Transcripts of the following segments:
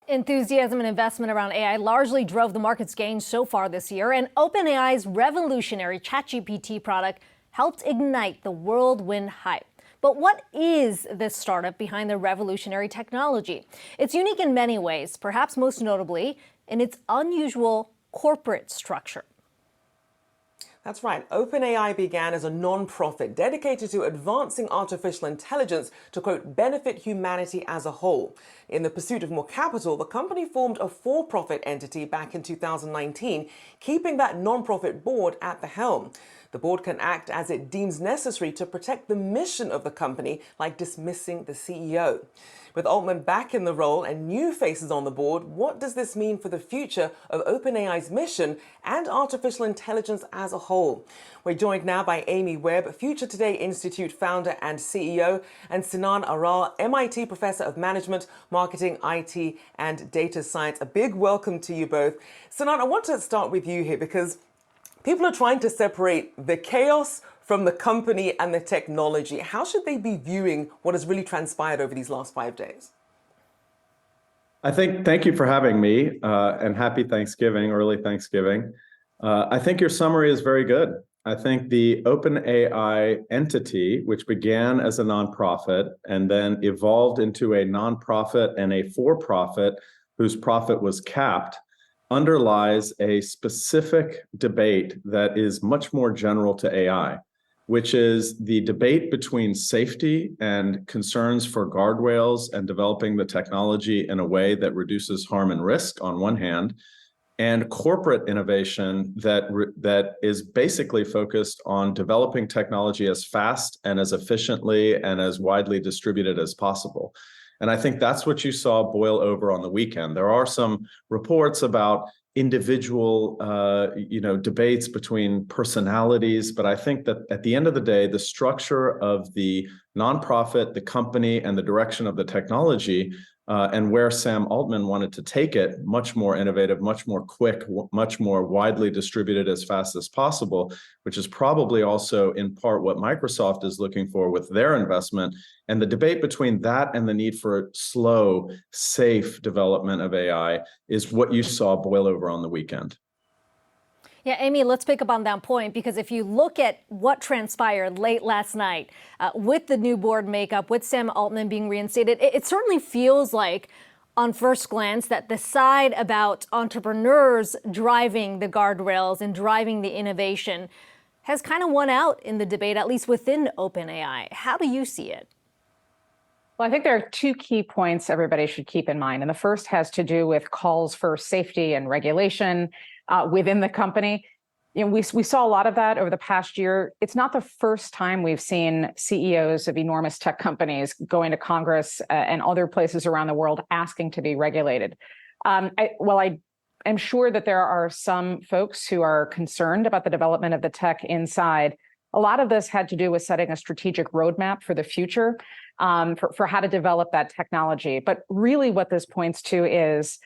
Enthusiasm and investment around AI largely drove the market's gains so far this year, and OpenAI's revolutionary ChatGPT product helped ignite the whirlwind hype. But what is this startup behind the revolutionary technology? It's unique in many ways, perhaps most notably in its unusual corporate structure. That's right. OpenAI began as a non-profit dedicated to advancing artificial intelligence to, quote, benefit humanity as a whole. In the pursuit of more capital, the company formed a for-profit entity back in 2019, keeping that non-profit board at the helm. The board can act as it deems necessary to protect the mission of the company, like dismissing the CEO. With Altman back in the role and new faces on the board, what does this mean for the future of OpenAI's mission and artificial intelligence as a whole? We're joined now by Amy Webb, Future Today Institute founder and CEO, and Sinan Aral, MIT Professor of Management, Marketing, IT, and Data Science. A big welcome to you both. Sinan, I want to start with you here because people are trying to separate the chaos from the company and the technology. How should they be viewing what has really transpired over these last 5 days? Thank you for having me, and happy Thanksgiving, early Thanksgiving. I think your summary is very good. I think the OpenAI entity, which began as a nonprofit and then evolved into a nonprofit and a for-profit whose profit was capped, underlies a specific debate that is much more general to AI, which is the debate between safety and concerns for guardrails and developing the technology in a way that reduces harm and risk on one hand, and corporate innovation that is basically focused on developing technology as fast and as efficiently and as widely distributed as possible. And I think that's what you saw boil over on the weekend. There are some reports about individual, debates between personalities, but I think that at the end of the day, the structure of the nonprofit, the company, and the direction of the technology, and where Sam Altman wanted to take it, much more innovative, much more quick, much more widely distributed as fast as possible, which is probably also in part what Microsoft is looking for with their investment. And the debate between that and the need for slow, safe development of AI is what you saw boil over on the weekend. Yeah, Amy, let's pick up on that point, because if you look at what transpired late last night with the new board makeup, with Sam Altman being reinstated, it certainly feels like, on first glance, that the side about entrepreneurs driving the guardrails and driving the innovation has kind of won out in the debate, at least within OpenAI. How do you see it? Well, I think there are two key points everybody should keep in mind. And the first has to do with calls for safety and regulation within the company. We saw a lot of that over the past year. It's not the first time we've seen CEOs of enormous tech companies going to Congress and other places around the world asking to be regulated. I am sure that there are some folks who are concerned about the development of the tech inside. A lot of this had to do with setting a strategic roadmap for the future, for how to develop that technology. But really what this points to is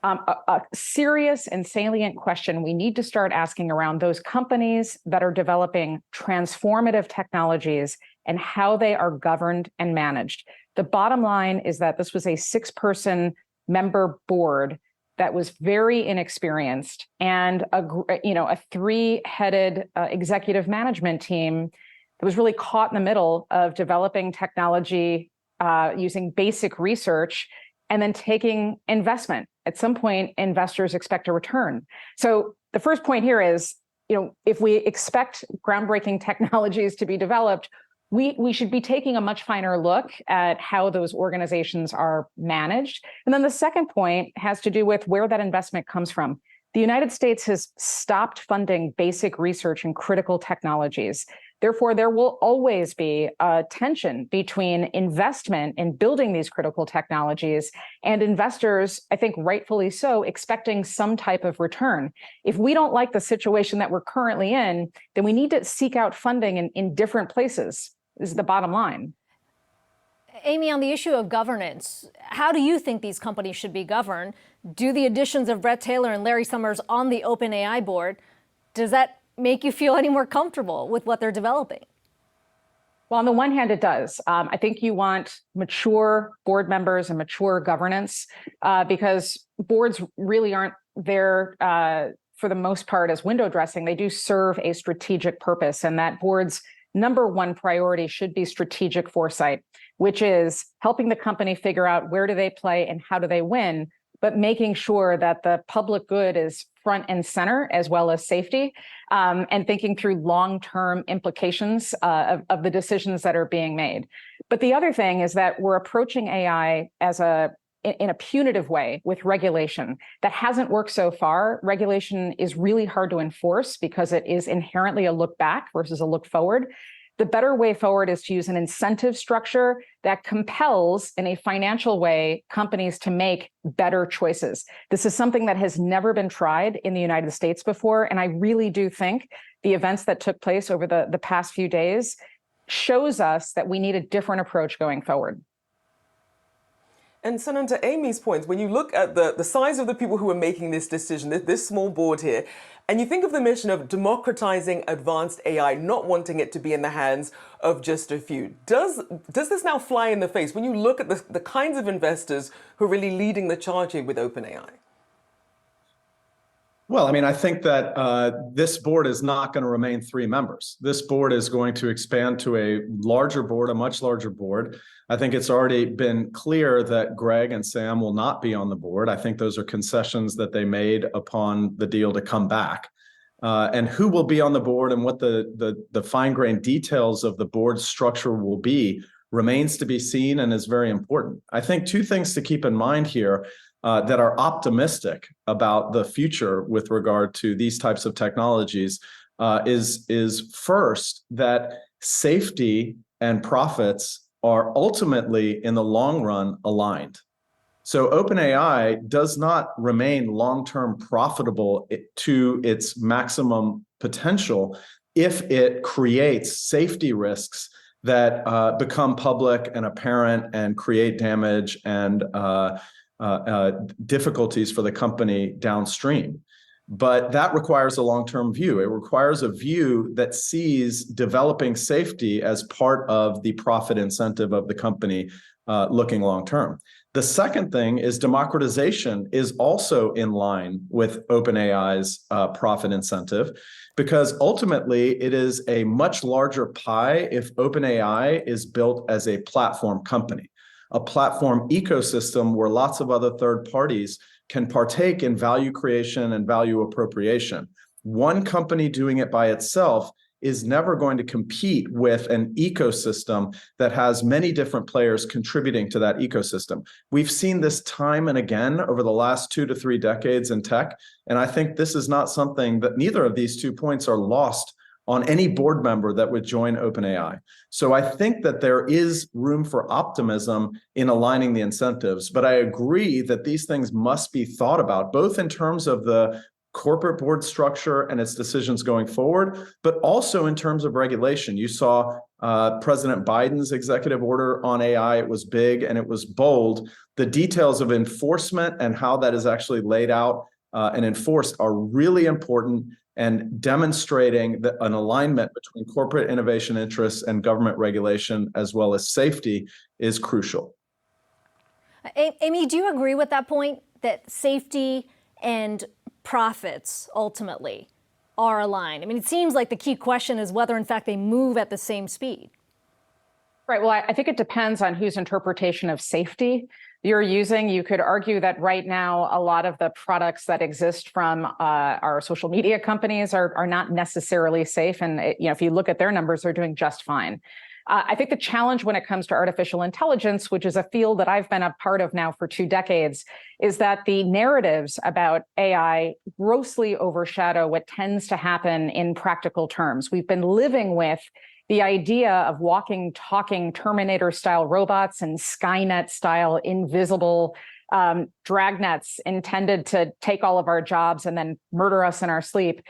a serious and salient question we need to start asking around those companies that are developing transformative technologies and how they are governed and managed. The bottom line is that this was a 6-person member board that was very inexperienced, and a 3-headed executive management team that was really caught in the middle of developing technology using basic research and then taking investment. At some point, investors expect a return. So the first point here is, if we expect groundbreaking technologies to be developed, we should be taking a much finer look at how those organizations are managed. And then the second point has to do with where that investment comes from. The United States has stopped funding basic research in critical technologies. Therefore, there will always be a tension between investment in building these critical technologies and investors, I think rightfully so, expecting some type of return. If we don't like the situation that we're currently in, then we need to seek out funding in different places, is the bottom line. Amy, on the issue of governance, how do you think these companies should be governed? Do the additions of Bret Taylor and Larry Summers on the OpenAI board, does that make you feel any more comfortable with what they're developing? Well, on the one hand, it does. I think you want mature board members and mature governance because boards really aren't there for the most part as window dressing. They do serve a strategic purpose, and that board's number one priority should be strategic foresight, which is helping the company figure out where do they play and how do they win, but making sure that the public good is front and center, as well as safety, and thinking through long-term implications of the decisions that are being made. But the other thing is that we're approaching AI in a punitive way with regulation. That hasn't worked so far. Regulation is really hard to enforce because it is inherently a look back versus a look forward. The better way forward is to use an incentive structure that compels, in a financial way, companies to make better choices. This is something that has never been tried in the United States before. And I really do think the events that took place over the past few days shows us that we need a different approach going forward. And Sinan, to Amy's point, when you look at the size of the people who are making this decision, this small board here, and you think of the mission of democratizing advanced AI, not wanting it to be in the hands of just a few, does this now fly in the face when you look at the kinds of investors who are really leading the charge here with OpenAI? Well, I mean, I think that this board is not going to remain 3 members. This board is going to expand to a larger board, a much larger board. I think it's already been clear that Greg and Sam will not be on the board. I think those are concessions that they made upon the deal to come back. And who will be on the board and what the fine-grained details of the board structure will be remains to be seen and is very important. I think 2 things to keep in mind here that are optimistic about the future with regard to these types of technologies is first that safety and profits are ultimately, in the long run, aligned. So OpenAI does not remain long-term profitable to its maximum potential if it creates safety risks that become public and apparent and create damage and difficulties for the company downstream. But that requires a long-term view. It requires a view that sees developing safety as part of the profit incentive of the company looking long-term. The second thing is democratization is also in line with OpenAI's profit incentive, because ultimately it is a much larger pie if OpenAI is built as a platform company, a platform ecosystem where lots of other third parties can partake in value creation and value appropriation. One company doing it by itself is never going to compete with an ecosystem that has many different players contributing to that ecosystem. We've seen this time and again over the last 2 to 3 decades in tech, and I think this is not something that neither of these 2 points are lost on any board member that would join OpenAI. So I think that there is room for optimism in aligning the incentives, but I agree that these things must be thought about, both in terms of the corporate board structure and its decisions going forward, but also in terms of regulation. You saw President Biden's executive order on AI. It was big and it was bold. The details of enforcement and how that is actually laid out and enforced are really important, and demonstrating an alignment between corporate innovation interests and government regulation, as well as safety, is crucial. Amy, do you agree with that point, that safety and profits ultimately are aligned? I mean, it seems like the key question is whether, in fact, they move at the same speed. Right. Well, I think it depends on whose interpretation of safety you're using. You could argue that right now, a lot of the products that exist from our social media companies are not necessarily safe. And if you look at their numbers, they're doing just fine. I think the challenge when it comes to artificial intelligence, which is a field that I've been a part of now for 2 decades, is that the narratives about AI grossly overshadow what tends to happen in practical terms. We've been living with the idea of walking, talking Terminator-style robots and Skynet-style invisible dragnets intended to take all of our jobs and then murder us in our sleep,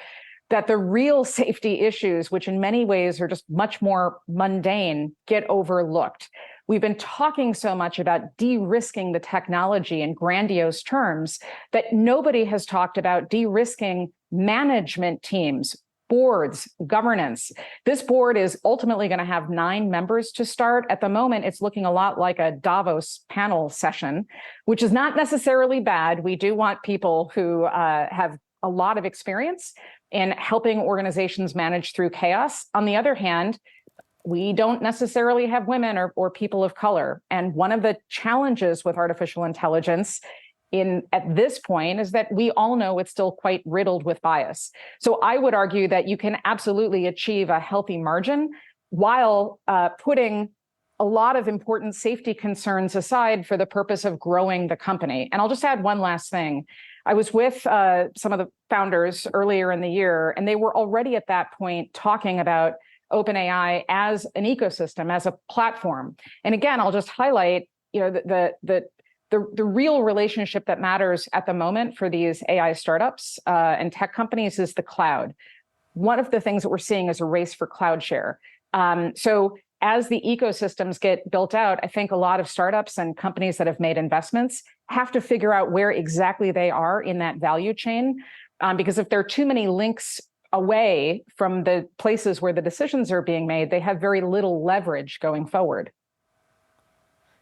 that the real safety issues, which in many ways are just much more mundane, get overlooked. We've been talking so much about de-risking the technology in grandiose terms that nobody has talked about de-risking management teams, boards, governance. This board is ultimately going to have 9 members to start. At the moment, it's looking a lot like a Davos panel session, which is not necessarily bad. We do want people who have a lot of experience in helping organizations manage through chaos. On the other hand, we don't necessarily have women or people of color. And one of the challenges with artificial intelligence at this point is that we all know it's still quite riddled with bias. So I would argue that you can absolutely achieve a healthy margin while putting a lot of important safety concerns aside for the purpose of growing the company. And I'll just add one last thing. I was with some of the founders earlier in the year, and they were already at that point talking about OpenAI as an ecosystem, as a platform. And again, I'll just highlight, the real relationship that matters at the moment for these AI startups and tech companies is the cloud. One of the things that we're seeing is a race for cloud share. So as the ecosystems get built out, I think a lot of startups and companies that have made investments have to figure out where exactly they are in that value chain. Because if there are too many links away from the places where the decisions are being made, they have very little leverage going forward.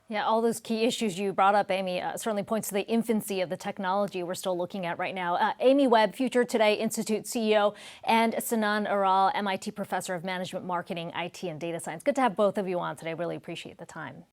Yeah, all those key issues you brought up, Amy, certainly points to the infancy of the technology we're still looking at right now. Amy Webb, Future Today Institute CEO, and Sinan Aral, MIT Professor of Management Marketing, IT, and Data Science. Good to have both of you on today. Really appreciate the time.